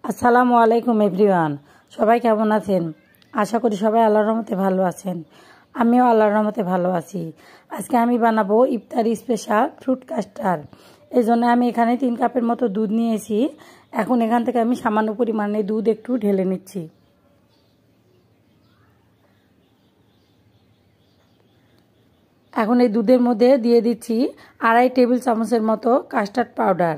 আসসালামু আলাইকুম এভরিওয়ান। সবাই কেমন আছেন? আশা করি সবাই আল্লাহর রহমতে ভালো আছেন। আমিও আল্লাহর রহমতে ভালো আছি। আজকে আমি বানাবো ইফতারি স্পেশাল ফ্রুট কাস্টার্ড। এই জন্য আমি এখানে 3 কাপের মতো দুধ নিয়েছি। এখন এখান থেকে আমি সামান্য পরিমাণে দুধ একটু ঢেলে নিচ্ছি। এখন এই দুধের মধ্যে দিয়ে দিচ্ছি 2.5 টেবিল চামচের মতো কাস্টার্ড পাউডার।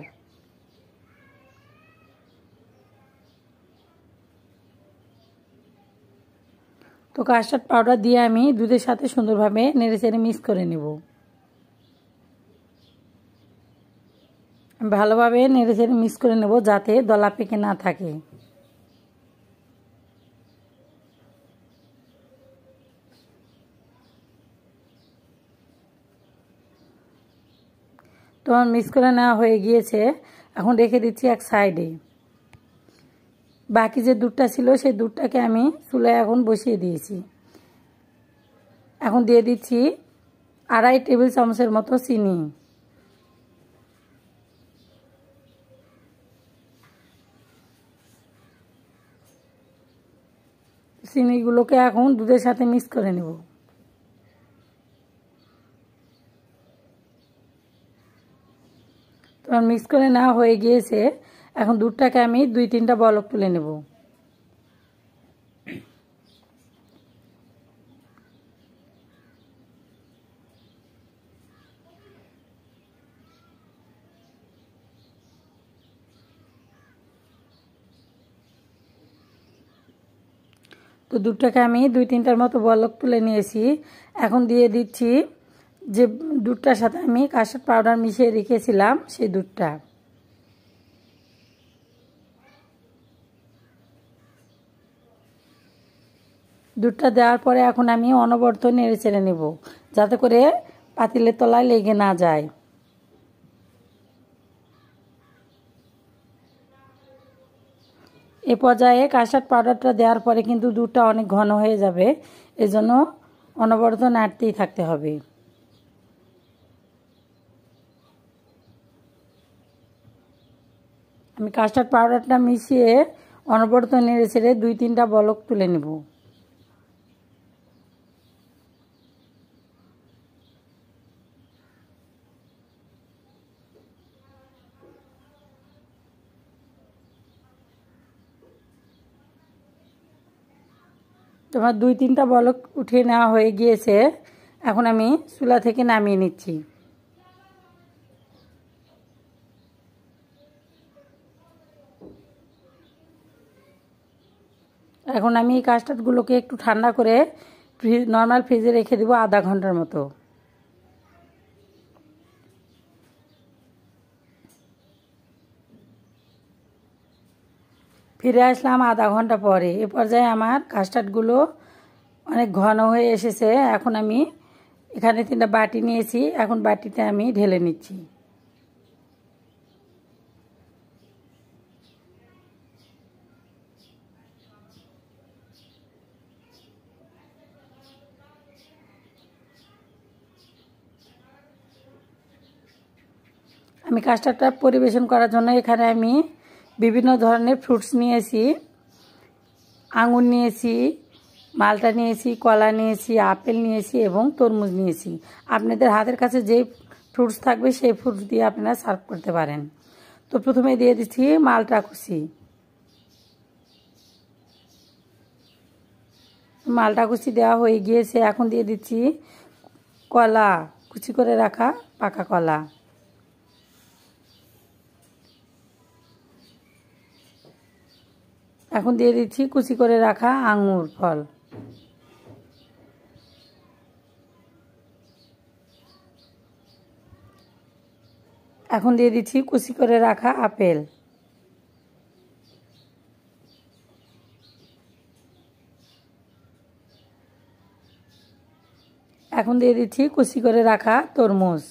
তো কাস্টার্ড পাউডার দিয়ে আমি দুধের সাথে সুন্দরভাবে নেড়েচেড়ে মিক্স করে নেব। ভালোভাবে নেড়েচেড়ে মিক্স করে নেব যাতে দলা পেকে না থাকে। তো মিক্স করে নেওয়া হয়ে গিয়েছে। এখন রেখে দিচ্ছি এক সাইডে। বাকি যে দুধটা ছিল সেই দুধটাকে আমি চুলায় এখন বসিয়ে দিয়েছি। এখন দিয়ে দিচ্ছি 2.5 টেবিল চামচের মতো চিনি। চিনিগুলোকে এখন দুধের সাথে মিক্স করে নেব। তো মিক্স করে নেওয়া হয়ে গিয়েছে। এখন দুধটাকে আমি 2-3টা বলক তুলে নেব। তো দুধটাকে আমি 2-3টার মতো বলক তুলে নিয়েছি। এখন দিয়ে দিচ্ছি যে দুধটার সাথে আমি কাস্টার্ড পাউডার মিশিয়ে রেখেছিলাম সেই দুধটা। দুধটা দেওয়ার পরে এখন আমি অনবরত নেড়ে চেড়ে নেব যাতে করে পাতিলের তলায় লেগে না যায়। এ পর্যায়ে কাস্টার্ড পাউডারটা দেওয়ার পরে কিন্তু দুধটা অনেক ঘন হয়ে যাবে, এজন্য অনবরত নাড়তেই থাকতে হবে। আমি কাস্টার্ড পাউডারটা মিশিয়ে অনবরত নেড়ে ছেড়ে 2-3টা বলক তুলে নেব। তোমার 2-3টা বলক উঠিয়ে নেওয়া হয়ে গিয়েছে। এখন আমি চুলা থেকে নামিয়ে নিচ্ছি। এখন আমি এই কাস্টার্ডগুলোকে একটু ঠান্ডা করে নর্মাল ফ্রিজে রেখে দেবো আধা ঘন্টার মতো। ফিরে আসলাম আধা ঘন্টা পরে। এ পর্যায়ে আমার কাস্টার্ডগুলো অনেক ঘন হয়ে এসেছে। এখন আমি এখানে 3টা বাটি নিয়েছি। এখন বাটিতে আমি ঢেলে নিচ্ছি। আমি কাস্টার্ডটা পরিবেশন করার জন্য এখানে আমি বিভিন্ন ধরনের ফ্রুটস নিয়েছি। আঙুর নিয়েছি, মালটা নিয়েছি, কলা নিয়েছি, আপেল নিয়েছি এবং তরমুজ নিয়েছি। আপনাদের হাতের কাছে যে ফ্রুটস থাকবে সেই ফ্রুটস দিয়ে আপনারা সার্ভ করতে পারেন। তো প্রথমে দিয়ে দিচ্ছি মালটা কুচি। মালটা কুচি দেওয়া হয়ে গিয়েছে। এখন দিয়ে দিচ্ছি কলা, কুচি করে রাখা পাকা কলা। এখন দিয়ে দিচ্ছি কুচি করে রাখা আঙুর ফল। এখন দিয়ে দিচ্ছি কুচি করে রাখা আপেল। এখন দিয়ে দিচ্ছি কুচি করে রাখা তরমুজ।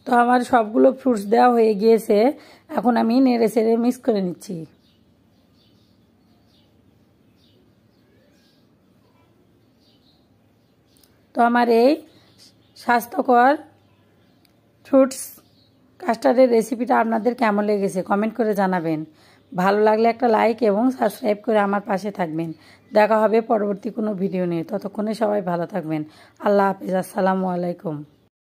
তো আমার সবগুলো ফ্রুটস দেওয়া হয়ে গিয়েছে। এখন আমি নেড়ে চেড়ে মিক্স করে নিচ্ছি। আমার এই স্বাস্থ্যকর ফ্রুটস কাস্টার্ডের রেসিপিটা আপনাদের কেমন লেগেছে কমেন্ট করে জানাবেন। ভালো লাগলে একটা লাইক এবং সাবস্ক্রাইব করে আমার পাশে থাকবেন। দেখা হবে পরবর্তী কোনো ভিডিও নিয়ে। ততক্ষণে সবাই ভালো থাকবেন। আল্লাহ হাফেজ। আসসালামু আলাইকুম।